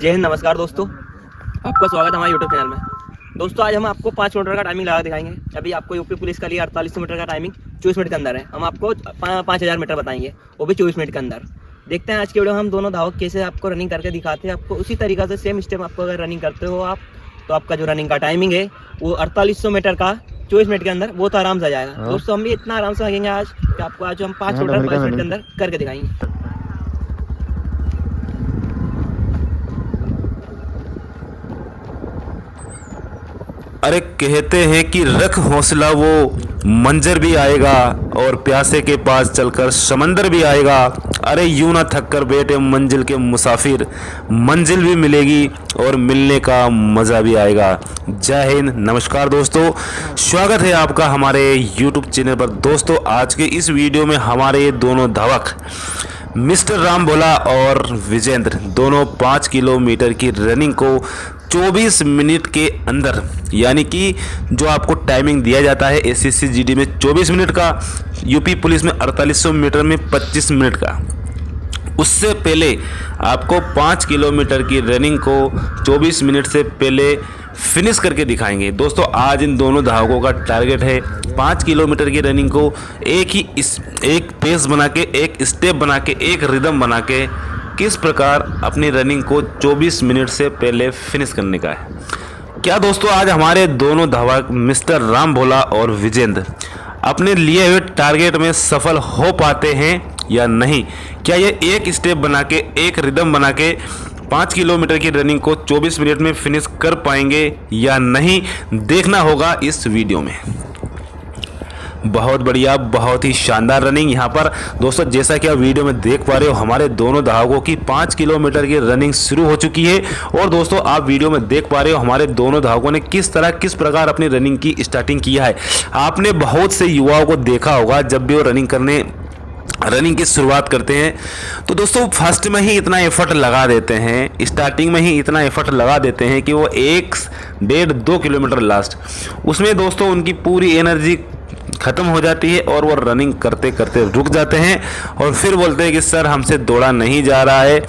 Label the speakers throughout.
Speaker 1: जय हिंद, नमस्कार दोस्तों, आपका स्वागत है हमारे यूट्यूब चैनल में। दोस्तों आज हम आपको 5 किलोमीटर का टाइमिंग लगा दिखाएंगे। अभी आपको यूपी पुलिस का लिए 4800 मीटर का टाइमिंग 24 मिनट के अंदर है। हम आपको 5000 मीटर बताएंगे, वो भी 24 मिनट के अंदर। देखते हैं आज की वीडियो में हम दोनों धावक कैसे आपको रनिंग करके दिखाते हैं। आपको उसी तरीक़ा से सेम स्टेप आपको अगर रनिंग करते हो आप, तो आपका जो रनिंग का टाइमिंग है वो 4800 मीटर का 24 मिनट के अंदर वो तो आराम से आ जाएगा। दोस्तों हम भी इतना आराम से भागेंगे आज कि आपको आज हम 5 किलोमीटर 5 मिनट के अंदर करके दिखाएंगे।
Speaker 2: अरे कहते हैं कि रख हौसला, वो मंजर भी आएगा और प्यासे के पास चलकर समंदर भी आएगा। अरे यूं ना थक कर बैठे मंजिल के मुसाफिर, मंजिल भी मिलेगी और मिलने का मज़ा भी आएगा। जय हिंद, नमस्कार दोस्तों, स्वागत है आपका हमारे YouTube चैनल पर। दोस्तों आज के इस वीडियो में हमारे दोनों धावक मिस्टर राम भोला और विजेंद्र दोनों 5 किलोमीटर की रनिंग को 24 मिनट के अंदर, यानी कि जो आपको टाइमिंग दिया जाता है एसएससी जीडी में 24 मिनट का, यूपी पुलिस में 4800 मीटर में 25 मिनट का, उससे पहले आपको 5 किलोमीटर की रनिंग को 24 मिनट से पहले फिनिश करके दिखाएंगे। दोस्तों आज इन दोनों धावकों का टारगेट है 5 किलोमीटर की रनिंग को एक पेस बना के, एक स्टेप बना के, एक रिदम बना के किस प्रकार अपनी रनिंग को 24 मिनट से पहले फिनिश करने का है। क्या दोस्तों आज हमारे दोनों धावक मिस्टर राम भोला और विजेंद्र अपने लिए हुए टारगेट में सफल हो पाते हैं या नहीं? क्या ये एक स्टेप बना के, एक रिदम बना के 5 किलोमीटर की रनिंग को 24 मिनट में फिनिश कर पाएंगे या नहीं? देखना होगा इस वीडियो में। बहुत बढ़िया, बहुत ही शानदार रनिंग यहाँ पर दोस्तों, जैसा कि आप वीडियो में देख पा रहे हो हमारे दोनों धावकों की 5 किलोमीटर की रनिंग शुरू हो चुकी है। और दोस्तों आप वीडियो में देख पा रहे हो हमारे दोनों धावकों ने किस प्रकार अपनी रनिंग की स्टार्टिंग किया है। आपने बहुत से युवाओं को देखा होगा जब भी वो रनिंग की शुरुआत करते हैं तो दोस्तों फर्स्ट में ही इतना एफर्ट लगा देते हैं, स्टार्टिंग में ही इतना एफर्ट लगा देते हैं कि वो 1-1.5-2 किलोमीटर लास्ट, उसमें दोस्तों उनकी पूरी एनर्जी ख़त्म हो जाती है और वो रनिंग करते करते रुक जाते हैं और फिर बोलते हैं कि सर हमसे दौड़ा नहीं जा रहा है।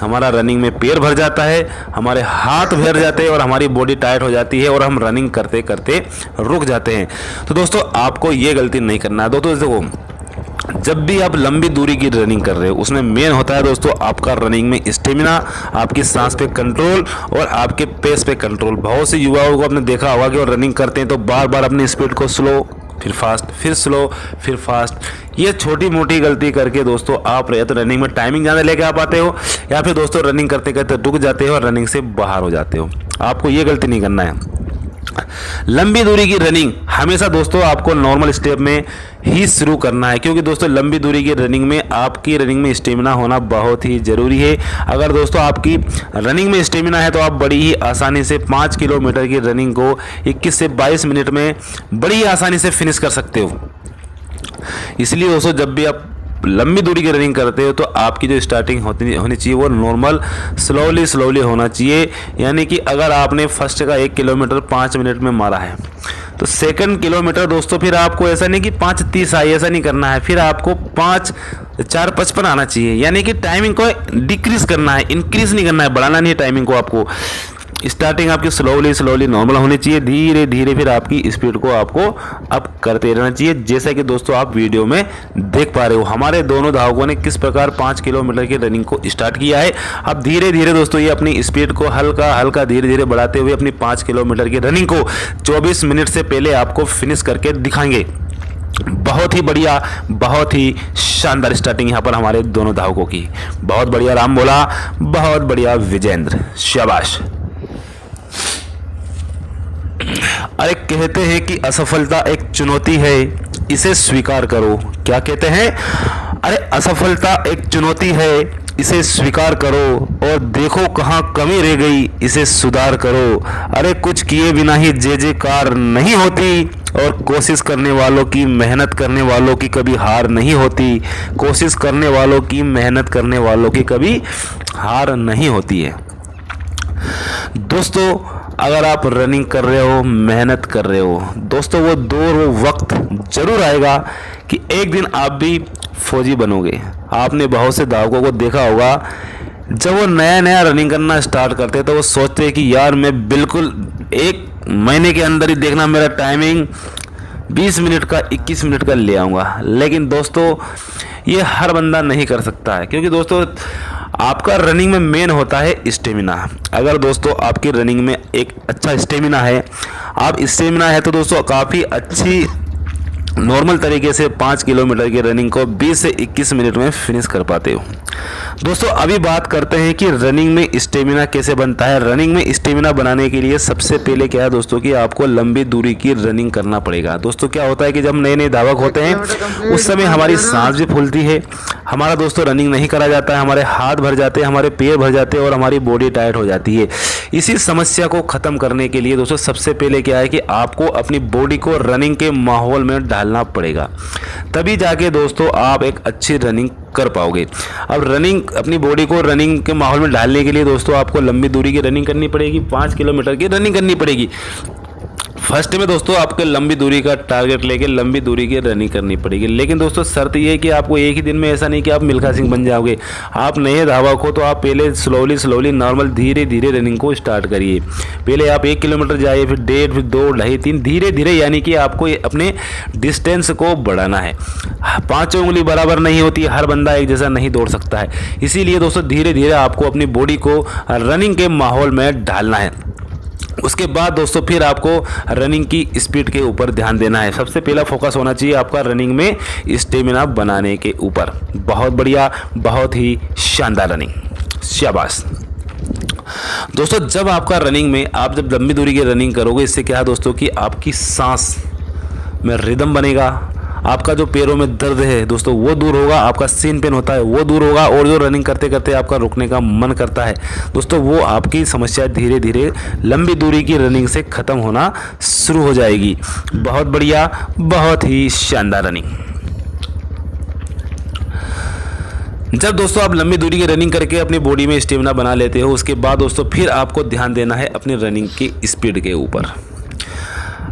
Speaker 2: हमारा रनिंग में पैर भर जाता है, हमारे हाथ भर जाते हैं और हमारी बॉडी टाइट हो जाती है और हम रनिंग करते करते रुक जाते हैं। तो दोस्तों आपको ये गलती नहीं करना है। दोस्तों देखो, जब भी आप लंबी दूरी की रनिंग कर रहे हो उसमें मेन होता है दोस्तों आपका रनिंग में स्टेमिना, आपकी सांस पे कंट्रोल और आपके पेस पे कंट्रोल। बहुत से युवाओं को आपने देखा होगा कि वो रनिंग करते हैं तो बार बार अपनी स्पीड को स्लो, फिर फास्ट, फिर स्लो, फिर फास्ट। ये छोटी मोटी गलती करके दोस्तों आप या तो रनिंग में टाइमिंग ज़्यादा लेके आ पाते हो या फिर दोस्तों रनिंग करते करते रुक जाते हो और रनिंग से बाहर हो जाते हो। आपको ये गलती नहीं करना है। लंबी दूरी की रनिंग हमेशा दोस्तों आपको नॉर्मल स्टेप में ही शुरू करना है, क्योंकि दोस्तों लंबी दूरी की रनिंग में आपकी रनिंग में स्टेमिना होना बहुत ही ज़रूरी है। अगर दोस्तों आपकी रनिंग में स्टेमिना है तो आप बड़ी ही आसानी से 5 किलोमीटर की रनिंग को 21 से 22 मिनट में बड़ी ही आसानी से फिनिश कर सकते हो। इसलिए दोस्तों जब भी आप लंबी दूरी की रनिंग करते हो तो आपकी जो स्टार्टिंग होनी चाहिए वो नॉर्मल स्लोली होना चाहिए। यानी कि अगर आपने फर्स्ट का 1 किलोमीटर 5 मिनट में मारा है तो सेकंड किलोमीटर दोस्तों फिर आपको ऐसा नहीं कि 5:30 आई, ऐसा नहीं करना है। फिर आपको 4:55 आना चाहिए। यानी कि टाइमिंग को डिक्रीज करना है, इंक्रीज नहीं करना है, बढ़ाना नहीं है टाइमिंग को। आपको स्टार्टिंग आपकी स्लोली नॉर्मल होनी चाहिए, धीरे धीरे फिर आपकी स्पीड को आपको अप करते रहना चाहिए। जैसा कि दोस्तों आप वीडियो में देख पा रहे हो हमारे दोनों धावकों ने किस प्रकार 5 किलोमीटर की रनिंग को स्टार्ट किया है। अब धीरे धीरे दोस्तों ये अपनी स्पीड को हल्का धीरे धीरे बढ़ाते हुए अपनी 5 किलोमीटर की रनिंग को 24 मिनट से पहले आपको फिनिश करके दिखाएंगे। बहुत ही बढ़िया, बहुत ही शानदार स्टार्टिंग यहाँ पर हमारे दोनों धावकों की। बहुत बढ़िया राम भोला, बहुत बढ़िया विजेंद्र, शाबाश। अरे कहते हैं कि असफलता एक चुनौती है, इसे स्वीकार करो। क्या कहते हैं? अरे असफलता एक चुनौती है, इसे स्वीकार करो और देखो कहाँ कमी रह गई, इसे सुधार करो। अरे कुछ किए बिना ही जयकार नहीं होती और कोशिश करने वालों की, मेहनत करने वालों की कभी हार नहीं होती। कोशिश करने वालों की, मेहनत करने वालों की कभी हार नहीं होती है। दोस्तों अगर आप रनिंग कर रहे हो, मेहनत कर रहे हो दोस्तों, वो दौर वक्त जरूर आएगा कि एक दिन आप भी फौजी बनोगे। आपने बहुत से धावकों को देखा होगा जब वो नया नया रनिंग करना स्टार्ट करते हैं तो वो सोचते हैं कि यार मैं बिल्कुल 1 महीने के अंदर ही देखना मेरा टाइमिंग 20 मिनट का 21 मिनट का ले आऊँगा। लेकिन दोस्तों ये हर बंदा नहीं कर सकता है, क्योंकि दोस्तों आपका रनिंग में मेन होता है स्टेमिना। अगर दोस्तों आपकी रनिंग में एक अच्छा स्टेमिना है, आप स्टेमिना है तो दोस्तों काफ़ी अच्छी नॉर्मल तरीके से 5 किलोमीटर की रनिंग को 20 से 21 मिनट में फिनिश कर पाते हो। दोस्तों अभी बात करते हैं कि रनिंग में स्टेमिना कैसे बनता है। रनिंग में स्टेमिना बनाने के लिए सबसे पहले क्या है दोस्तों कि आपको लंबी दूरी की रनिंग करना पड़ेगा। दोस्तों क्या होता है कि जब नए नए धावक होते हैं उस समय हमारी सांस भी फूलती है, हमारा दोस्तों रनिंग नहीं करा जाता है, हमारे हाथ भर जाते हैं, हमारे पैर भर जाते हैं और हमारी बॉडी टाइट हो जाती है। इसी समस्या को ख़त्म करने के लिए दोस्तों सबसे पहले क्या है कि आपको अपनी बॉडी को रनिंग के माहौल में डालना पड़ेगा, तभी जाके दोस्तों आप एक अच्छी रनिंग कर पाओगे। अब रनिंग अपनी बॉडी को रनिंग के माहौल में डालने के लिए दोस्तों आपको लंबी दूरी की रनिंग करनी पड़ेगी, 5 किलोमीटर की रनिंग करनी पड़ेगी। फर्स्ट में दोस्तों आपको लंबी दूरी का टारगेट लेके लंबी दूरी की रनिंग करनी पड़ेगी। लेकिन दोस्तों शर्त ये है कि आपको एक ही दिन में, ऐसा नहीं कि आप मिल्खा सिंह बन जाओगे। आप नए धावक हो तो आप पहले स्लोली नॉर्मल धीरे धीरे रनिंग को स्टार्ट करिए। पहले आप 1 किलोमीटर जाइए, फिर 1.5, फिर 2, 2.5, 3, धीरे धीरे, यानी कि आपको अपने डिस्टेंस को बढ़ाना है। 5 उंगली बराबर नहीं होती, हर बंदा एक जैसा नहीं दौड़ सकता है। इसीलिए दोस्तों धीरे धीरे आपको अपनी बॉडी को रनिंग के माहौल में ढालना है। उसके बाद दोस्तों फिर आपको रनिंग की स्पीड के ऊपर ध्यान देना है। सबसे पहला फोकस होना चाहिए आपका रनिंग में स्टेमिना बनाने के ऊपर। बहुत बढ़िया, बहुत ही शानदार रनिंग, शाबाश। दोस्तों जब आपका रनिंग में, आप जब लंबी दूरी की रनिंग करोगे, इससे क्या है दोस्तों कि आपकी सांस में रिदम बनेगा, आपका जो पैरों में दर्द है दोस्तों वो दूर होगा, आपका सीन पेन होता है वो दूर होगा, और जो रनिंग करते करते आपका रुकने का मन करता है दोस्तों वो आपकी समस्या धीरे धीरे लंबी दूरी की रनिंग से ख़त्म होना शुरू हो जाएगी। बहुत बढ़िया, बहुत ही शानदार रनिंग। जब दोस्तों आप लंबी दूरी की रनिंग करके अपनी बॉडी में स्टेमिना बना लेते हो, उसके बाद दोस्तों फिर आपको ध्यान देना है अपनी रनिंग की स्पीड के ऊपर।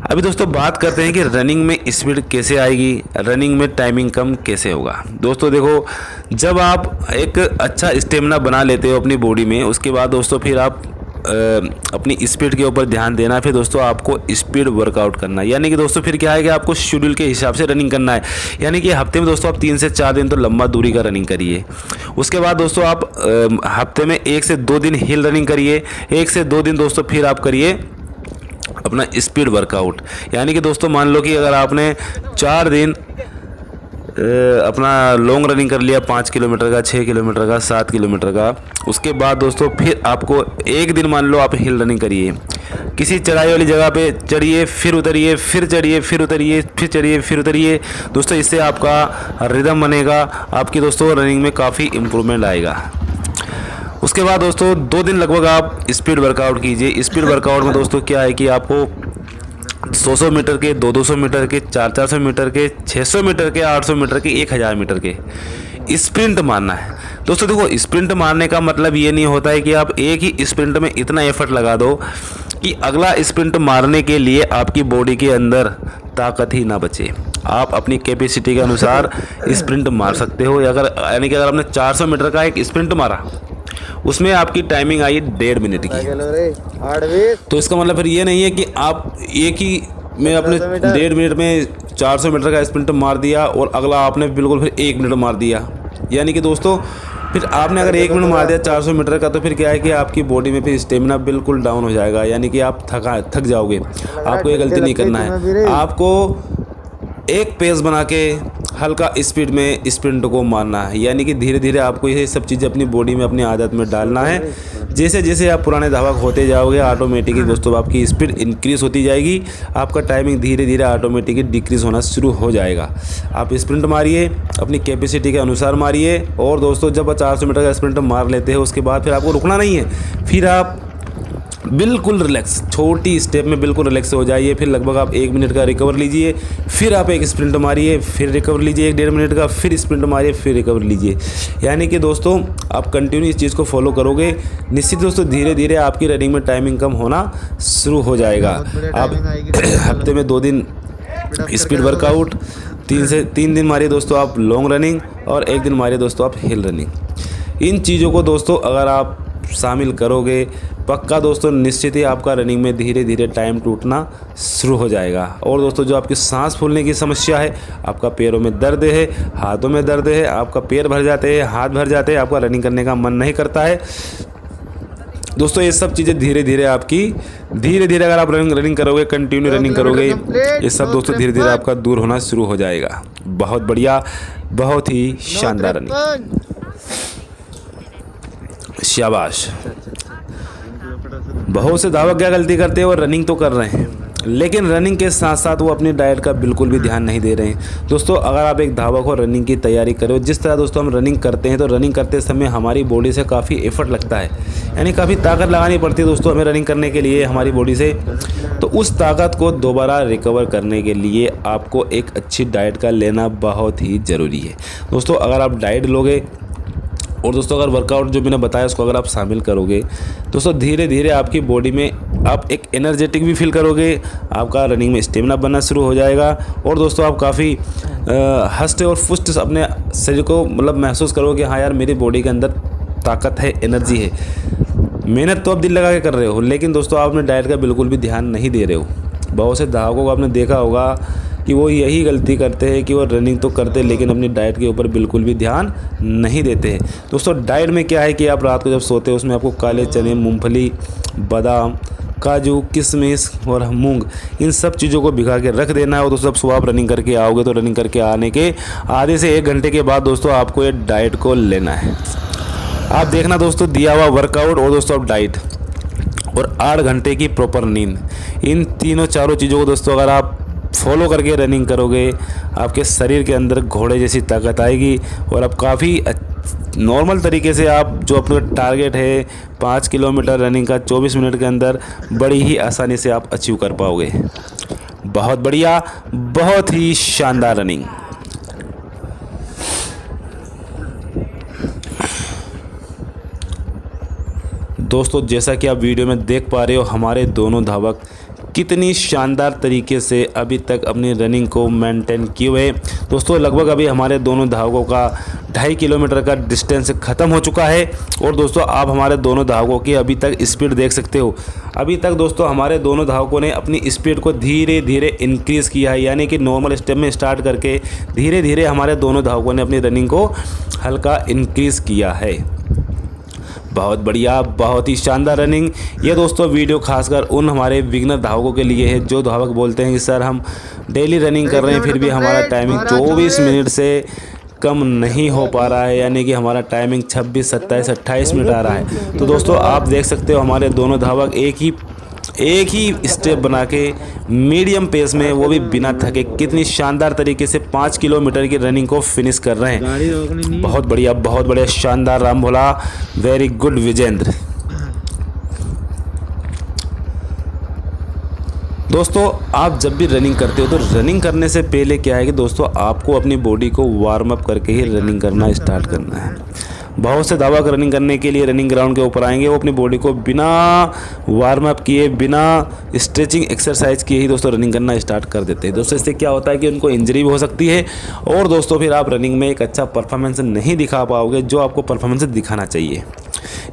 Speaker 2: अभी दोस्तों बात करते हैं कि रनिंग में स्पीड कैसे आएगी, रनिंग में टाइमिंग कम कैसे होगा। दोस्तों देखो, जब आप एक अच्छा स्टेमिना बना लेते हो अपनी बॉडी में, उसके बाद दोस्तों फिर आप अपनी स्पीड के ऊपर ध्यान देना है। फिर दोस्तों आपको स्पीड वर्कआउट करना है, यानी कि दोस्तों फिर क्या है कि आपको शेड्यूल के हिसाब से रनिंग करना है। यानी कि हफ्ते में दोस्तों आप 3 से 4 दिन तो लंबा दूरी का रनिंग करिए। उसके बाद दोस्तों आप हफ्ते में 1 से 2 दिन हिल रनिंग करिए। 1 से 2 दिन दोस्तों फिर आप करिए अपना स्पीड वर्कआउट। यानी कि दोस्तों मान लो कि अगर आपने 4 दिन अपना लॉन्ग रनिंग कर लिया, 5 किलोमीटर का, 6 किलोमीटर का, 7 किलोमीटर का, उसके बाद दोस्तों फिर आपको 1 दिन मान लो आप हिल रनिंग करिए। किसी चढ़ाई वाली जगह पे चढ़िए, फिर उतरिए, फिर चढ़िए, फिर उतरिए, फिर चढ़िए, फिर उतरिए। दोस्तों इससे आपका रिदम बनेगा, आपकी दोस्तों रनिंग में काफ़ी इम्प्रूवमेंट आएगा। उसके बाद दोस्तों 2 दिन लगभग आप स्पीड वर्कआउट कीजिए। स्पीड वर्कआउट में दोस्तों क्या है कि आपको 100 मीटर के, 200 मीटर के, 400 मीटर के, 600 मीटर के, 800 मीटर के, 1000 मीटर के स्प्रिंट मारना है। दोस्तों देखो, स्प्रिंट मारने का मतलब ये नहीं होता है कि आप एक ही स्प्रिंट में इतना एफर्ट लगा दो कि अगला स्प्रिंट मारने के लिए आपकी बॉडी के अंदर ताकत ही ना बचे। आप अपनी कैपेसिटी के अनुसार स्प्रिंट मार सकते हो। अगर यानी कि अगर आपने 400 मीटर का एक स्प्रिंट मारा, उसमें आपकी टाइमिंग आई 1.5 मिनट की, तो इसका मतलब फिर ये नहीं है कि आप एक ही में अपने 1.5 मिनट में 400 मीटर का स्प्रिंट मार दिया और अगला आपने बिल्कुल फिर 1 मिनट मार दिया। यानी कि दोस्तों फिर आपने अगर 1 मिनट मार दिया 400 मीटर का, तो फिर क्या है कि आपकी बॉडी में फिर स्टेमिना बिल्कुल डाउन हो जाएगा, यानी कि आप थक जाओगे। आपको ये गलती नहीं करना है, आपको एक पेस बना के हल्का स्पीड में स्प्रिंट को मारना है। यानी कि धीरे धीरे आपको ये सब चीज़ें अपनी बॉडी में, अपनी आदत में डालना है। जैसे जैसे आप पुराने धावक होते जाओगे, ऑटोमेटिकली दोस्तों आपकी स्पीड इंक्रीज़ होती जाएगी, आपका टाइमिंग धीरे धीरे ऑटोमेटिकली डिक्रीज़ होना शुरू हो जाएगा। आप स्प्रिंट मारिए, अपनी कैपेसिटी के अनुसार मारिए। और दोस्तों जब 400 मीटर का स्प्रिंट मार लेते हैं, उसके बाद फिर आपको रुकना नहीं है, फिर आप बिल्कुल रिलैक्स, छोटी स्टेप में बिल्कुल रिलैक्स हो जाइए। फिर लगभग आप 1 मिनट का रिकवर लीजिए, फिर आप एक स्प्रिंट मारिए, फिर रिकवर लीजिए 1.5 मिनट का, फिर स्प्रिंट मारिए, फिर रिकवर लीजिए। यानी कि दोस्तों आप कंटिन्यू इस चीज़ को फॉलो करोगे, निश्चित दोस्तों धीरे धीरे आपकी रनिंग में टाइमिंग कम होना शुरू हो जाएगा। आप हफ्ते में 2 दिन स्पीड वर्कआउट, 3 दिन मारिए दोस्तों आप लॉन्ग रनिंग, और 1 दिन मारिए दोस्तों आप हिल रनिंग। इन चीज़ों को दोस्तों अगर आप शामिल करोगे, पक्का दोस्तों निश्चित ही आपका रनिंग में धीरे धीरे टाइम टूटना शुरू हो जाएगा। और दोस्तों जो आपकी सांस फूलने की समस्या है, आपका पैरों में दर्द है, हाथों में दर्द है, आपका पैर भर जाते हैं, हाथ भर जाते हैं, आपका रनिंग करने का मन नहीं करता है दोस्तों, ये सब चीज़ें धीरे धीरे अगर आप रनिंग करोगे, कंटिन्यू रनिंग करोगे, ये सब दोस्तों धीरे धीरे आपका दूर होना शुरू हो जाएगा। बहुत बढ़िया, बहुत ही शानदार रनिंग, शाबाश। बहुत से धावक क्या गलती करते हैं, वो रनिंग तो कर रहे हैं लेकिन रनिंग के साथ साथ वो अपनी डाइट का बिल्कुल भी ध्यान नहीं दे रहे हैं। दोस्तों अगर आप एक धावक हो, रनिंग की तैयारी करो, जिस तरह दोस्तों हम रनिंग करते हैं तो रनिंग करते समय हमारी बॉडी से काफ़ी एफर्ट लगता है, यानी काफ़ी ताकत लगानी पड़ती है दोस्तों हमें रनिंग करने के लिए हमारी बॉडी से। तो उस ताकत को दोबारा रिकवर करने के लिए आपको एक अच्छी डाइट का लेना बहुत ही ज़रूरी है दोस्तों। अगर आप डाइट लोगे और दोस्तों अगर वर्कआउट जो मैंने बताया उसको अगर आप शामिल करोगे दोस्तों, धीरे धीरे आपकी बॉडी में आप एक एनर्जेटिक भी फील करोगे, आपका रनिंग में स्टेमिना बनना शुरू हो जाएगा और दोस्तों आप काफ़ी हष्ट और पुष्ट अपने शरीर को मतलब महसूस करोगे, हाँ यार मेरी बॉडी के अंदर ताकत है, एनर्जी है। मेहनत तो आप दिल लगा के कर रहे हो लेकिन दोस्तों आप अपने डाइट का बिल्कुल भी ध्यान नहीं दे रहे हो। बहुत से धावकों को आपने देखा होगा कि वो यही गलती करते हैं कि वो रनिंग तो करते हैं लेकिन अपनी डाइट के ऊपर बिल्कुल भी ध्यान नहीं देते हैं। दोस्तों डाइट में क्या है कि आप रात को जब सोते हो उसमें आपको काले चने, मूंगफली, बादाम, काजू, किशमिश और मूंग, इन सब चीज़ों को भिगा के रख देना है। और दोस्तों जब सुबह आप रनिंग करके आओगे तो रनिंग करके आने के आधे से 1 घंटे के बाद दोस्तों आपको ये डाइट को लेना है। आप देखना दोस्तों दिया हुआ वर्कआउट और दोस्तों आप डाइट और 8 घंटे की प्रॉपर नींद, इन तीनों चारों चीज़ों को दोस्तों अगर आप फॉलो करके रनिंग करोगे, आपके शरीर के अंदर घोड़े जैसी ताकत आएगी और आप काफ़ी नॉर्मल तरीके से आप जो अपना टारगेट है 5 किलोमीटर रनिंग का 24 मिनट के अंदर बड़ी ही आसानी से आप अचीव कर पाओगे। बहुत बढ़िया, बहुत ही शानदार रनिंग। दोस्तों जैसा कि आप वीडियो में देख पा रहे हो हमारे दोनों धावक कितनी शानदार तरीके से अभी तक अपनी रनिंग को मेंटेन किए हुए। दोस्तों लगभग अभी हमारे दोनों धावकों का 2.5 किलोमीटर का डिस्टेंस ख़त्म हो चुका है और दोस्तों आप हमारे दोनों धावकों की अभी तक स्पीड देख सकते हो। अभी तक दोस्तों हमारे दोनों धावकों ने अपनी स्पीड को धीरे धीरे इंक्रीज़ किया है, यानी कि नॉर्मल स्टेप में स्टार्ट करके धीरे धीरे हमारे दोनों धावकों ने अपनी रनिंग को हल्का इंक्रीज़ किया है। बहुत बढ़िया, बहुत ही शानदार रनिंग। ये दोस्तों वीडियो खासकर उन हमारे बिगिनर धावकों के लिए है जो धावक बोलते हैं कि सर हम डेली रनिंग कर रहे हैं फिर भी हमारा टाइमिंग 24 मिनट से कम नहीं हो पा रहा है, यानी कि हमारा टाइमिंग 26, 27, 28 मिनट आ रहा है। तो दोस्तों आप देख सकते हो हमारे दोनों धावक एक ही स्टेप बना के मीडियम पेस में, वो भी बिना थके, कितनी शानदार तरीके से 5 किलोमीटर की रनिंग को फिनिश कर रहे हैं। बहुत बढ़िया, बहुत बढ़िया, शानदार राम भोला, वेरी गुड विजेंद्र। दोस्तों आप जब भी रनिंग करते हो तो रनिंग करने से पहले क्या है कि दोस्तों आपको अपनी बॉडी को वार्म अप करके ही रनिंग करना स्टार्ट करना है। बहुत से धावक रनिंग करने के लिए रनिंग ग्राउंड के ऊपर आएंगे, वो अपनी बॉडी को बिना वार्म अप किए, बिना स्ट्रेचिंग एक्सरसाइज किए ही दोस्तों रनिंग करना स्टार्ट कर देते हैं। दोस्तों इससे क्या होता है कि उनको इंजरी भी हो सकती है और दोस्तों फिर आप रनिंग में एक अच्छा परफॉर्मेंस नहीं दिखा पाओगे जो आपको परफॉर्मेंस दिखाना चाहिए।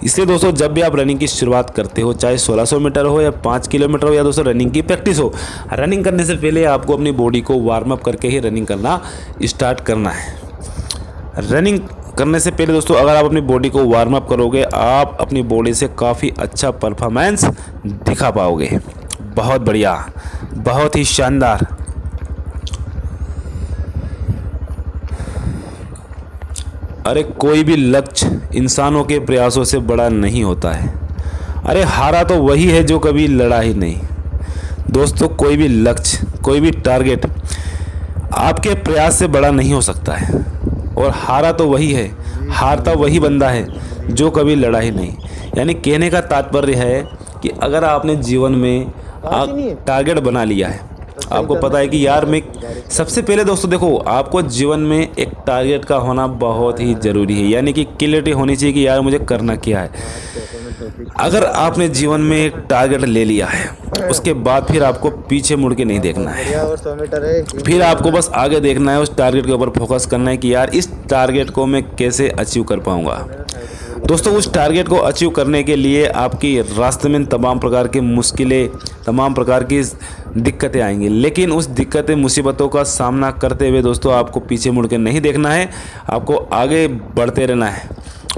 Speaker 2: इसलिए दोस्तों जब भी आप रनिंग की शुरुआत करते हो, चाहे 1600 मीटर हो या 5 किलोमीटर हो या दोस्तों रनिंग की प्रैक्टिस हो, रनिंग करने से पहले आपको अपनी बॉडी को वार्म अप करके ही रनिंग करना स्टार्ट करना है। रनिंग करने से पहले दोस्तों अगर आप अपनी बॉडी को वार्म अप करोगे, आप अपनी बॉडी से काफ़ी अच्छा परफॉर्मेंस दिखा पाओगे। बहुत बढ़िया, बहुत ही शानदार। अरे कोई भी लक्ष्य इंसानों के प्रयासों से बड़ा नहीं होता है। अरे हारा तो वही है जो कभी लड़ा ही नहीं। दोस्तों कोई भी लक्ष्य, कोई भी टारगेट आपके प्रयास से बड़ा नहीं हो सकता है और हारा तो वही है, हारता वही बंदा है जो कभी लड़ा ही नहीं। यानी कहने का तात्पर्य है कि अगर आपने जीवन में टारगेट बना लिया है, आपको पता है कि यार मैं सबसे पहले दोस्तों देखो आपको जीवन में एक टारगेट का होना बहुत ही ज़रूरी है, यानी कि क्लियरिटी होनी चाहिए कि यार मुझे करना क्या है। अगर आपने जीवन में एक टारगेट ले लिया है, उसके बाद फिर आपको पीछे मुड़ के नहीं देखना है।
Speaker 3: और 100 मीटर है।
Speaker 2: फिर आपको बस आगे देखना है, उस टारगेट के ऊपर फोकस करना है कि यार इस टारगेट को मैं कैसे अचीव कर पाऊंगा। दोस्तों, उस टारगेट को अचीव करने के लिए आपकी रास्ते में तमाम प्रकार की मुश्किलें, तमाम प्रकार की दिक्कतें आएंगी, लेकिन उस दिक्कतें मुसीबतों का सामना करते हुए दोस्तों आपको पीछे मुड़ के नहीं देखना है, आपको आगे बढ़ते रहना है।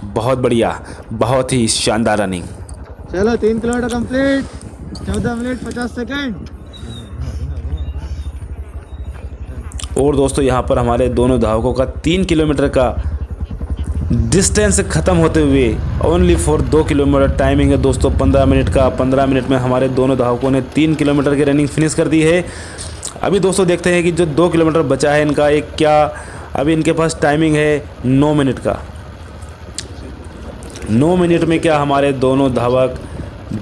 Speaker 2: बहुत बढ़िया, बहुत ही शानदार रनिंग।
Speaker 3: चलो 3 किलोमीटर कंप्लीट, 14 मिनट 50 सेकंड।
Speaker 2: और दोस्तों यहाँ पर हमारे दोनों धावकों का 3 किलोमीटर का डिस्टेंस ख़त्म होते हुए ओनली फॉर 2 किलोमीटर टाइमिंग है दोस्तों 15 मिनट का। 15 मिनट में हमारे दोनों धावकों ने 3 किलोमीटर की रनिंग फिनिश कर दी है। अभी दोस्तों देखते हैं कि जो 2 किलोमीटर बचा है इनका एक क्या, अभी इनके पास टाइमिंग है 9 मिनट का। 9 मिनट में क्या हमारे दोनों धावक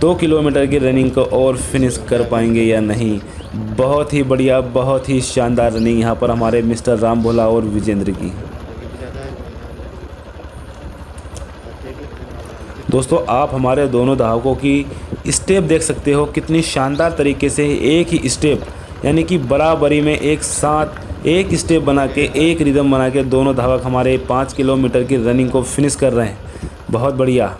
Speaker 2: 2 किलोमीटर की रनिंग को और फिनिश कर पाएंगे या नहीं। बहुत ही बढ़िया, बहुत ही शानदार रनिंग यहाँ पर हमारे मिस्टर राम भोला और विजेंद्र की। दोस्तों, आप हमारे दोनों धावकों की स्टेप देख सकते हो, कितनी शानदार तरीके से एक ही स्टेप, यानी कि बराबरी में एक साथ एक स्टेप बना के, एक रिदम बना के दोनों धावक हमारे 5 किलोमीटर की रनिंग को फिनिश कर रहे हैं। बहुत बढ़िया।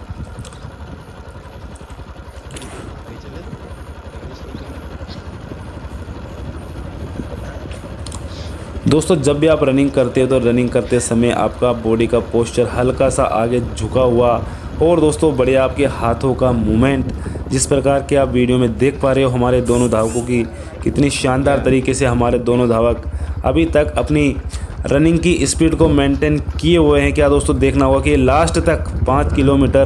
Speaker 2: दोस्तों, जब भी आप रनिंग करते हो तो रनिंग करते समय आपका बॉडी का पोस्चर हल्का सा आगे झुका हुआ, और दोस्तों बढ़िया आपके हाथों का मूवमेंट, जिस प्रकार के आप वीडियो में देख पा रहे हो हमारे दोनों धावकों की कितनी शानदार तरीके से हमारे दोनों धावक अभी तक अपनी रनिंग की स्पीड को मेंटेन किए हुए हैं। क्या दोस्तों देखना होगा कि लास्ट तक 5 किलोमीटर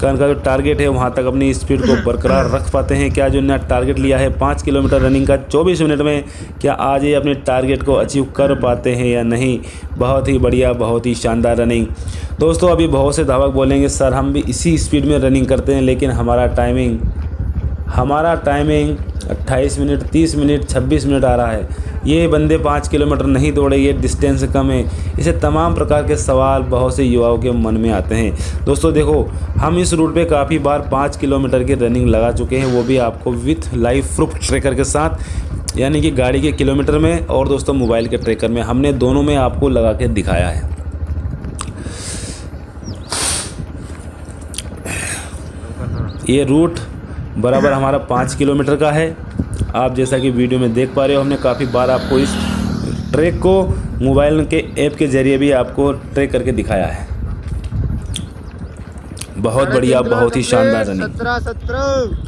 Speaker 2: का इनका जो टारगेट है वहाँ तक अपनी स्पीड को बरकरार रख पाते हैं। क्या जो इन्होंने टारगेट लिया है 5 किलोमीटर रनिंग का 24 मिनट में, क्या आज ये अपने टारगेट को अचीव कर पाते हैं या नहीं। बहुत ही बढ़िया, बहुत ही शानदार रनिंग। दोस्तों, अभी बहुत से धावक बोलेंगे सर हम भी इसी स्पीड में रनिंग करते हैं, लेकिन हमारा टाइमिंग 28 मिनट, 30 मिनट, 26 मिनट आ रहा है। ये बंदे 5 किलोमीटर नहीं दौड़े, ये डिस्टेंस कम है। इसे तमाम प्रकार के सवाल बहुत से युवाओं के मन में आते हैं। दोस्तों देखो, हम इस रूट पे काफ़ी बार 5 किलोमीटर की रनिंग लगा चुके हैं, वो भी आपको विथ लाइव प्रूफ ट्रैकर के साथ, यानी कि गाड़ी के किलोमीटर में और दोस्तों मोबाइल के ट्रैकर में, हमने दोनों में आपको लगा के दिखाया है। ये रूट बराबर हमारा 5 किलोमीटर का है। आप जैसा कि वीडियो में देख पा रहे हो, हमने काफ़ी बार आपको इस ट्रैक को मोबाइल के ऐप के ज़रिए भी आपको ट्रैक करके दिखाया है। बहुत बढ़िया, बहुत ही शानदार रनिंग।
Speaker 3: 17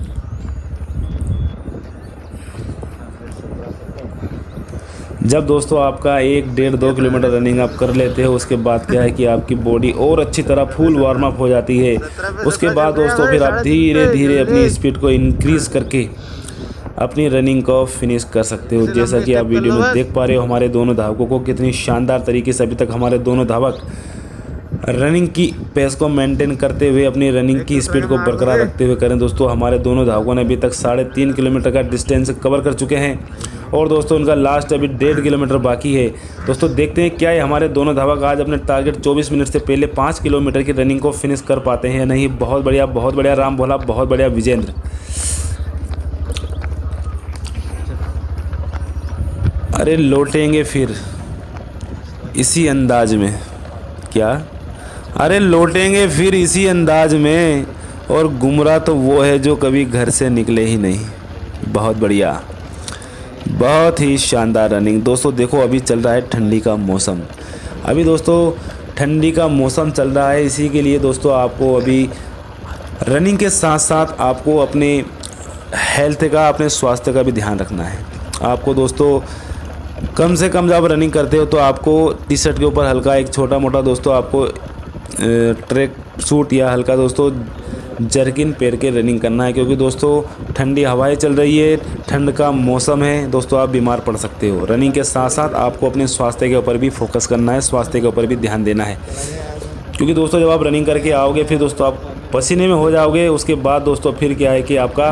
Speaker 2: जब दोस्तों आपका 1-1.5-2 किलोमीटर रनिंग आप कर लेते हो, उसके बाद क्या है कि आपकी बॉडी और अच्छी तरह फुल वार्म अप हो जाती है। उसके बाद दोस्तों फिर आप धीरे धीरे अपनी स्पीड को इंक्रीज़ करके अपनी रनिंग को फिनिश कर सकते हो। जैसा कि आप वीडियो में देख पा रहे हो हमारे दोनों धावकों को कितनी शानदार तरीके से अभी तक हमारे दोनों धावक रनिंग की पेस को मेंटेन करते हुए अपनी रनिंग की स्पीड को बरकरार रखते हुए करें। दोस्तों, हमारे दोनों धावकों ने अभी तक 3.5 किलोमीटर का डिस्टेंस कवर कर चुके हैं, और दोस्तों उनका लास्ट अभी 1.5 किलोमीटर बाकी है। दोस्तों देखते हैं क्या है हमारे दोनों धावक आज अपने टारगेट 24 मिनट से पहले 5 किलोमीटर की रनिंग को फिनिश कर पाते हैं या नहीं। बहुत बढ़िया, बहुत बढ़िया राम भोला, बहुत बढ़िया विजेंद्र। अरे लौटेंगे फिर इसी अंदाज में, क्या अरे लौटेंगे फिर इसी अंदाज में, और गुमराह तो वो है जो कभी घर से निकले ही नहीं। बहुत बढ़िया, बहुत ही शानदार रनिंग। दोस्तों देखो, अभी चल रहा है ठंडी का मौसम। अभी दोस्तों ठंडी का मौसम चल रहा है, इसी के लिए दोस्तों आपको अभी रनिंग के साथ साथ आपको अपने हेल्थ का, अपने स्वास्थ्य का भी ध्यान रखना है। आपको दोस्तों कम से कम जब रनिंग करते हो तो आपको टी शर्ट के ऊपर हल्का एक छोटा मोटा दोस्तों आपको ट्रैक सूट या हल्का दोस्तों जर्किन पहन के रनिंग करना है, क्योंकि दोस्तों ठंडी हवाएं चल रही है, ठंड का मौसम है दोस्तों, आप बीमार पड़ सकते हो। रनिंग के साथ साथ आपको अपने स्वास्थ्य के ऊपर भी फोकस करना है, स्वास्थ्य के ऊपर भी ध्यान देना है, क्योंकि दोस्तों जब आप रनिंग करके आओगे फिर दोस्तों आप पसीने में हो जाओगे। उसके बाद दोस्तों फिर क्या है कि आपका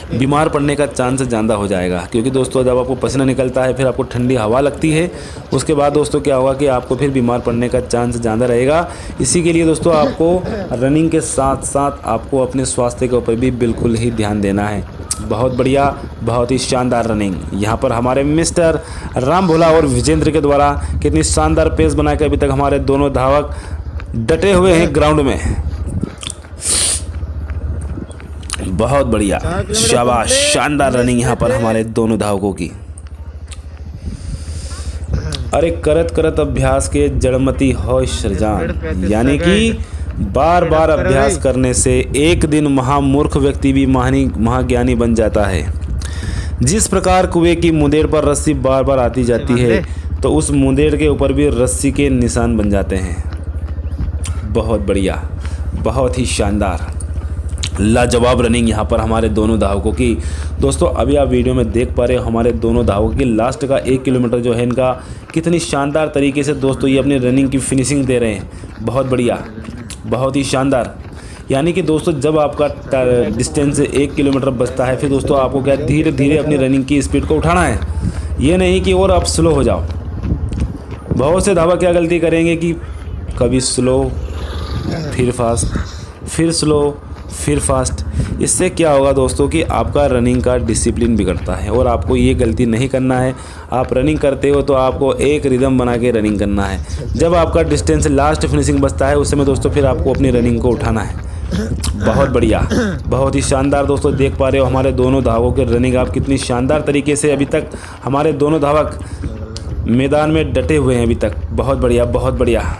Speaker 2: बीमार पड़ने का चांस ज़्यादा हो जाएगा, क्योंकि दोस्तों जब आपको पसीना निकलता है फिर आपको ठंडी हवा लगती है, उसके बाद दोस्तों क्या होगा कि आपको फिर बीमार पड़ने का चांस ज़्यादा रहेगा। इसी के लिए दोस्तों आपको रनिंग के साथ साथ आपको अपने स्वास्थ्य के ऊपर भी बिल्कुल ही ध्यान देना है। बहुत बढ़िया, बहुत ही शानदार रनिंग यहाँ पर हमारे मिस्टर राम भोला और विजेंद्र के द्वारा कितनी शानदार पेस बना के अभी तक हमारे दोनों धावक डटे हुए हैं ग्राउंड में। बहुत बढ़िया, शाबाश, शानदार रनिंग यहाँ पर हमारे दोनों धावकों की। अरे करत करत अभ्यास के जड़मती हो सरजान, यानी कि बार बार अभ्यास करने से एक दिन महामूर्ख व्यक्ति भी महाज्ञानी बन जाता है। जिस प्रकार कुएं की मुंदेड़ पर रस्सी बार बार आती जाती है तो उस मुंदेड़ के ऊपर भी रस्सी के निशान बन जाते हैं। बहुत बढ़िया, बहुत ही शानदार, लाजवाब रनिंग यहाँ पर हमारे दोनों धावकों की। दोस्तों अभी आप वीडियो में देख पा रहे हो हमारे दोनों धावकों की लास्ट का 1 किलोमीटर जो है इनका कितनी शानदार तरीके से दोस्तों ये अपनी रनिंग की फिनिशिंग दे रहे हैं। बहुत बढ़िया, बहुत ही शानदार। यानी कि दोस्तों जब आपका डिस्टेंस 1 किलोमीटर बचता है फिर दोस्तों आपको क्या धीरे धीरे अपनी रनिंग की स्पीड को उठाना है, ये नहीं कि और आप स्लो हो जाओ। बहुत से धावक क्या गलती करेंगे कि कभी स्लो फिर फास्ट, फिर स्लो फिर फास्ट। इससे क्या होगा दोस्तों कि आपका रनिंग का डिसिप्लिन बिगड़ता है और आपको ये गलती नहीं करना है। आप रनिंग करते हो तो आपको एक रिदम बना के रनिंग करना है। जब आपका डिस्टेंस लास्ट फिनिशिंग बचता है उस समय दोस्तों फिर आपको अपनी रनिंग को उठाना है। बहुत बढ़िया, बहुत ही शानदार। दोस्तों देख पा रहे हो हमारे दोनों धावकों की रनिंग, आप कितनी शानदार तरीके से अभी तक हमारे दोनों धावक मैदान में डटे हुए हैं अभी तक। बहुत बढ़िया, बहुत बढ़िया।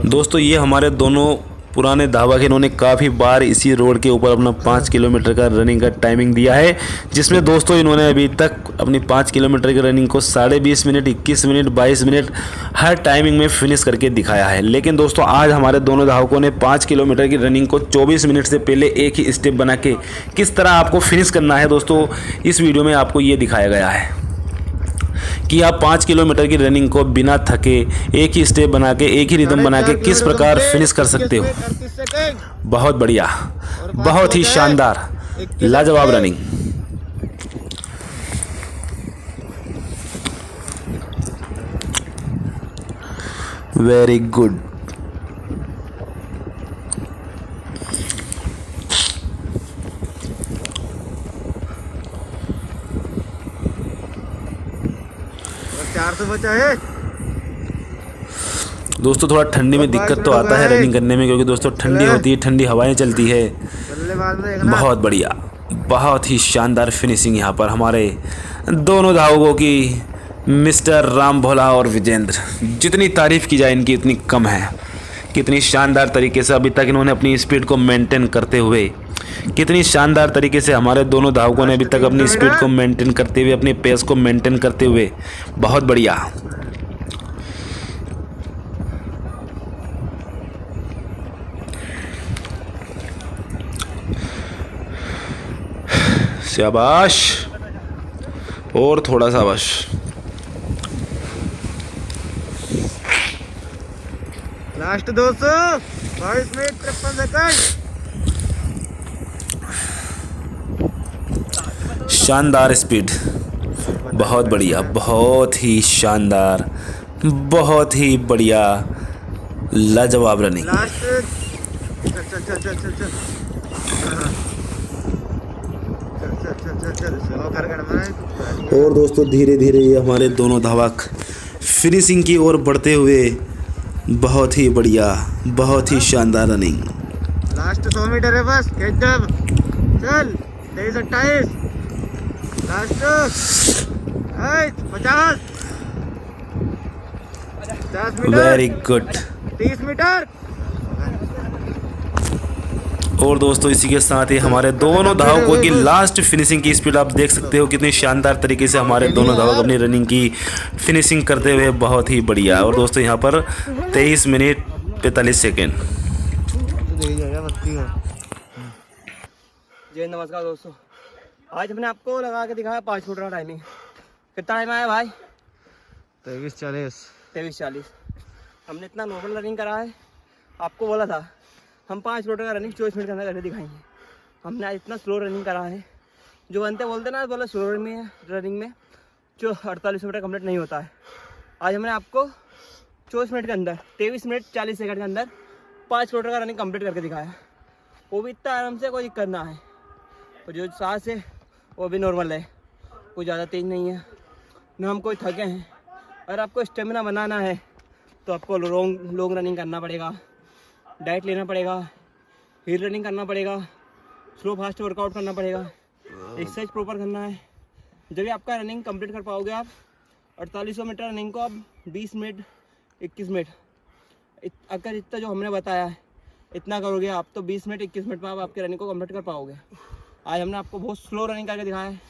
Speaker 2: दोस्तों ये हमारे दोनों पुराने धावक हैं, इन्होंने काफ़ी बार इसी रोड के ऊपर अपना 5 किलोमीटर का रनिंग का टाइमिंग दिया है, जिसमें दोस्तों इन्होंने अभी तक अपनी 5 किलोमीटर की रनिंग को 20.5 मिनट, 21 मिनट, 22 मिनट हर टाइमिंग में फिनिश करके दिखाया है। लेकिन दोस्तों आज हमारे दोनों धावकों ने 5 किलोमीटर की रनिंग को 24 मिनट से पहले एक ही स्टेप बना के किस तरह आपको फिनिश करना है दोस्तों इस वीडियो में आपको ये दिखाया गया है कि आप 5 किलोमीटर की रनिंग को बिना थके एक ही स्टेप बना के, एक ही रिदम बना के किस प्रकार फिनिश कर सकते हो। बहुत बढ़िया, बहुत ही शानदार, लाजवाब रनिंग। Very good.
Speaker 3: बचा है
Speaker 2: दोस्तों थोड़ा ठंडी में दिक्कत तो आता है रनिंग करने में, क्योंकि दोस्तों ठंडी होती है, ठंडी हवाएं चलती है। बहुत बढ़िया, बहुत ही शानदार फिनिशिंग यहाँ पर हमारे दोनों धावकों की, मिस्टर राम भोला और विजेंद्र। जितनी तारीफ़ की जाए इनकी उतनी कम है। कितनी शानदार तरीके से अभी तक इन्होंने अपनी स्पीड को मेंटेन करते हुए, कितनी शानदार तरीके से हमारे दोनों धावकों ने अभी तक अपनी स्पीड को मेंटेन करते हुए, अपने पेस को मेंटेन करते हुए। बहुत बढ़िया। शाबाश, और थोड़ा सा बस।
Speaker 3: Last 200, 22 minute 53 second.
Speaker 2: शानदार स्पीड, बहुत बढ़िया, बहुत ही शानदार, बहुत ही बढ़िया, लाजवाब रनिंग। और दोस्तों धीरे धीरे ये हमारे दोनों धावक फिनिशिंग की ओर बढ़ते हुए, बहुत ही बढ़िया, बहुत ही शानदार रनिंग।
Speaker 3: लास्ट 100 मीटर है बस, एकदम चल 23-28, last 50 metre,
Speaker 2: very good.
Speaker 3: 30 metre.
Speaker 2: और दोस्तों इसी के साथ ही हमारे दोनों धावकों की लास्ट फिनिशिंग की स्पीड आप देख सकते हो, कितनी शानदार तरीके से हमारे दोनों धावक अपनी रनिंग की फिनिशिंग करते हुए। बहुत ही बढ़िया। और दोस्तों यहाँ पर 23 मिनट 45 सेकेंड।
Speaker 1: जय नमस्कार दोस्तों, आज हमने आपको लगा के दिखाया 5 किलोमीटर का टाइमिंग। कितना टाइम आया भाई?
Speaker 3: 23:40।
Speaker 1: 23:40। हमने इतना नॉर्मल रनिंग करा है, आपको बोला था हम 5 किलोमीटर का रनिंग 24 मिनट के अंदर करके दिखाएंगे। हमने आज इतना स्लो रनिंग करा है, जो बनते बोलते ना बोला स्लो रनिंग में जो 48 मिनट कंप्लीट नहीं होता है। आज हमने आपको 24 मिनट के अंदर 23 मिनट 40 सेकंड के अंदर 5 किलोमीटर का रनिंग कंप्लीट करके दिखाया, वो भी इतना आराम से, कोई दिक्कत ना है। और जो सांस है वो भी नॉर्मल है, कोई ज़्यादा तेज़ नहीं है, ना हम कोई थके हैं। अगर आपको स्टेमिना बनाना है तो आपको लॉन्ग रनिंग करना पड़ेगा, डाइट लेना पड़ेगा, हील रनिंग करना पड़ेगा, स्लो फास्ट वर्कआउट करना पड़ेगा, एक्सरसाइज प्रॉपर करना है। जब भी आपका रनिंग कंप्लीट कर पाओगे आप 4800 मीटर रनिंग को आप 20 मिनट 21 मिनट अगर इतना जो हमने बताया है इतना करोगे आप तो 20 मिनट 21 मिनट में आप आपके रनिंग को कंप्लीट कर पाओगे। आज हमने आपको बहुत स्लो रनिंग करके दिखाया है।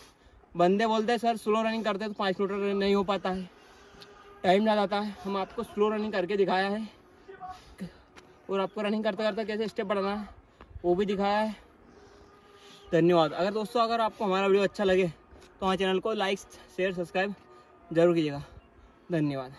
Speaker 1: बंदे बोलते हैं सर स्लो रनिंग करते हैं तो 5 किलोमीटर नहीं हो पाता है, टाइम ज़्यादा आता है। हम आपको स्लो रनिंग करके दिखाया है और आपको रनिंग करते करते कैसे स्टेप बढ़ाना है वो भी दिखाया है। धन्यवाद। अगर दोस्तों अगर आपको हमारा वीडियो अच्छा लगे तो हमारे चैनल को लाइक शेयर सब्सक्राइब जरूर कीजिएगा। धन्यवाद।